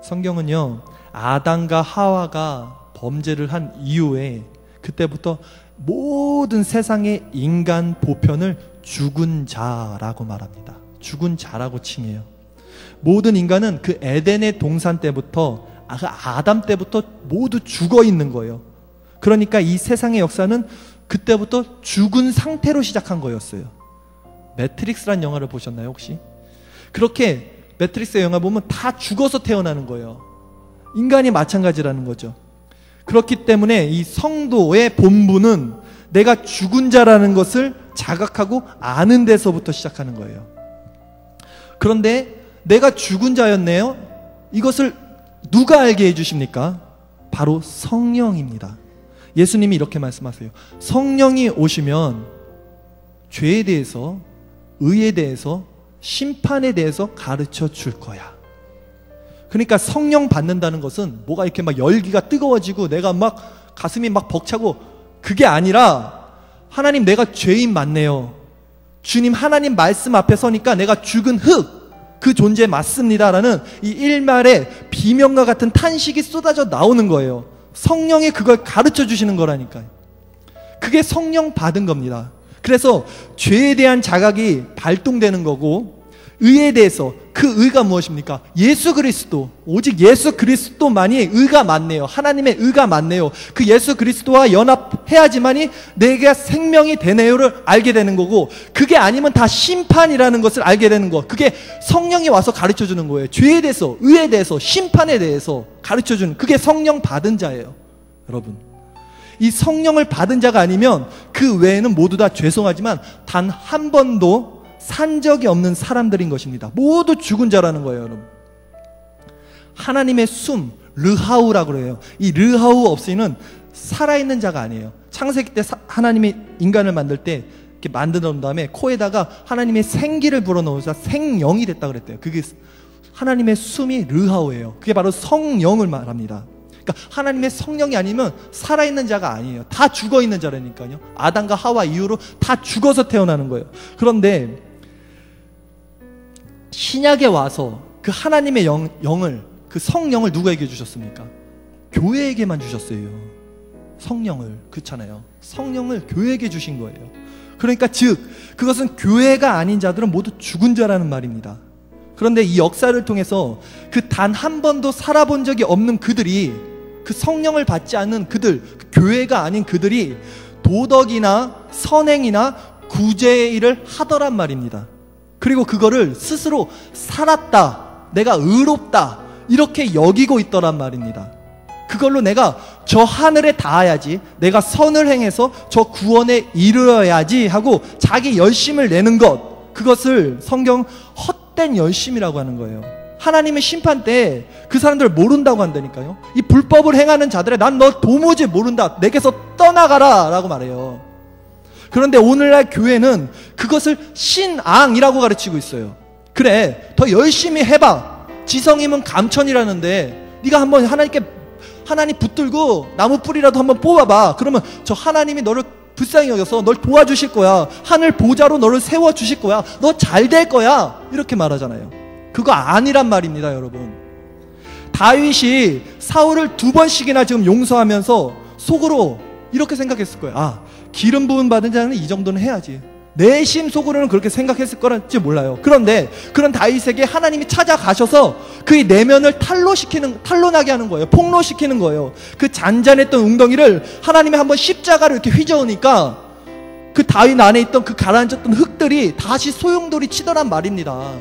성경은요, 아담과 하와가 범죄를 한 이후에 그때부터 모든 세상의 인간 보편을 죽은 자라고 말합니다. 죽은 자라고 칭해요. 모든 인간은 그 에덴의 동산 때부터, 아담 때부터 모두 죽어 있는 거예요. 그러니까 이 세상의 역사는 그때부터 죽은 상태로 시작한 거였어요. 매트릭스란 영화를 보셨나요, 혹시? 그렇게 매트릭스의 영화 보면 다 죽어서 태어나는 거예요. 인간이 마찬가지라는 거죠. 그렇기 때문에 이 성도의 본분은 내가 죽은 자라는 것을 자각하고 아는 데서부터 시작하는 거예요. 그런데 내가 죽은 자였네요. 이것을 누가 알게 해주십니까? 바로 성령입니다. 예수님이 이렇게 말씀하세요. 성령이 오시면 죄에 대해서, 의에 대해서, 심판에 대해서 가르쳐 줄 거야. 그러니까 성령 받는다는 것은 뭐가 이렇게 막 열기가 뜨거워지고 내가 막 가슴이 막 벅차고, 그게 아니라 하나님, 내가 죄인 맞네요. 주님, 하나님 말씀 앞에 서니까 내가 죽은 흙, 그 존재 맞습니다라는 이 일말의 비명과 같은 탄식이 쏟아져 나오는 거예요. 성령이 그걸 가르쳐 주시는 거라니까요. 그게 성령 받은 겁니다. 그래서 죄에 대한 자각이 발동되는 거고, 의에 대해서, 그 의가 무엇입니까? 예수 그리스도, 오직 예수 그리스도만이 의가 맞네요. 하나님의 의가 맞네요. 그 예수 그리스도와 연합해야지만이 내가 생명이 되네요를 알게 되는 거고, 그게 아니면 다 심판이라는 것을 알게 되는 거. 그게 성령이 와서 가르쳐 주는 거예요. 죄에 대해서, 의에 대해서, 심판에 대해서 가르쳐 주는, 그게 성령 받은 자예요. 여러분, 이 성령을 받은 자가 아니면 그 외에는 모두 다 죄송하지만 단 한 번도 산 적이 없는 사람들인 것입니다. 모두 죽은 자라는 거예요, 여러분. 하나님의 숨, 르하우라고 그래요. 이 르하우 없이는 살아있는 자가 아니에요. 창세기 때 하나님이 인간을 만들 때 이렇게 만들어 놓은 다음에 코에다가 하나님의 생기를 불어넣어서 생영이 됐다 그랬대요. 그게 하나님의 숨이 르하우예요. 그게 바로 성령을 말합니다. 그러니까 하나님의 성령이 아니면 살아있는 자가 아니에요. 다 죽어있는 자라니까요. 아담과 하와 이후로 다 죽어서 태어나는 거예요. 그런데 신약에 와서 그 하나님의 영을, 그 성령을 누구에게 주셨습니까? 교회에게만 주셨어요. 성령을, 그렇잖아요. 성령을 교회에게 주신 거예요. 그러니까 즉 그것은 교회가 아닌 자들은 모두 죽은 자라는 말입니다. 그런데 이 역사를 통해서 그 단 한 번도 살아본 적이 없는 그들이, 그 성령을 받지 않는 그들, 그 교회가 아닌 그들이 도덕이나 선행이나 구제의 일을 하더란 말입니다. 그리고 그거를 스스로 살았다, 내가 의롭다, 이렇게 여기고 있더란 말입니다. 그걸로 내가 저 하늘에 닿아야지, 내가 선을 행해서 저 구원에 이르러야지 하고 자기 열심을 내는 것, 그것을 성경 헛된 열심이라고 하는 거예요. 하나님의 심판 때 그 사람들을 모른다고 한다니까요. 이 불법을 행하는 자들에 난 너 도무지 모른다, 내게서 떠나가라 라고 말해요. 그런데 오늘날 교회는 그것을 신앙이라고 가르치고 있어요. 그래, 더 열심히 해봐. 지성이면 감천이라는데 네가 한번 하나님 붙들고 나무 뿌리라도 한번 뽑아봐. 그러면 저 하나님이 너를 불쌍히 여겨서 널 도와주실 거야. 하늘 보좌로 너를 세워주실 거야. 너 잘 될 거야. 이렇게 말하잖아요. 그거 아니란 말입니다, 여러분. 다윗이 사울을 2번씩이나 지금 용서하면서 속으로 이렇게 생각했을 거예요. 아, 기름 부음 받은 자는 이 정도는 해야지. 내심 속으로는 그렇게 생각했을 거란지 몰라요. 그런데 그런 다윗에게 하나님이 찾아가셔서 그의 내면을 탄로나게 하는 거예요. 폭로시키는 거예요. 그 잔잔했던 웅덩이를 하나님이 한번 십자가로 이렇게 휘저으니까 그 다윗 안에 있던 그 가라앉았던 흙들이 다시 소용돌이 치더란 말입니다.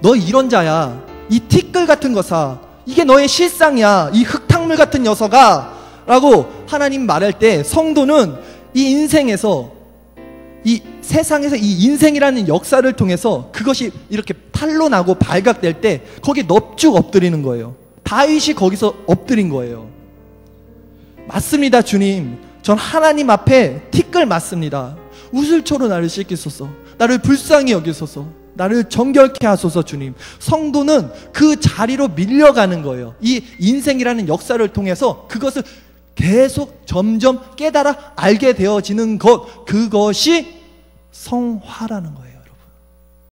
너 이런 자야. 이 티끌 같은 거사. 이게 너의 실상이야. 이 흙탕물 같은 녀석아 라고 하나님 말할 때, 성도는 이 인생에서, 이 세상에서 이 인생이라는 역사를 통해서 그것이 이렇게 탄로나고 발각될 때 거기에 넙죽 엎드리는 거예요. 다윗이 거기서 엎드린 거예요. 맞습니다, 주님. 전 하나님 앞에 티끌 맞습니다. 우슬초로 나를 씻기소서. 나를 불쌍히 여기소서. 나를 정결케 하소서. 주님. 성도는 그 자리로 밀려가는 거예요. 이 인생이라는 역사를 통해서 그것을 계속 점점 깨달아 알게 되어지는 것, 그것이 성화라는 거예요.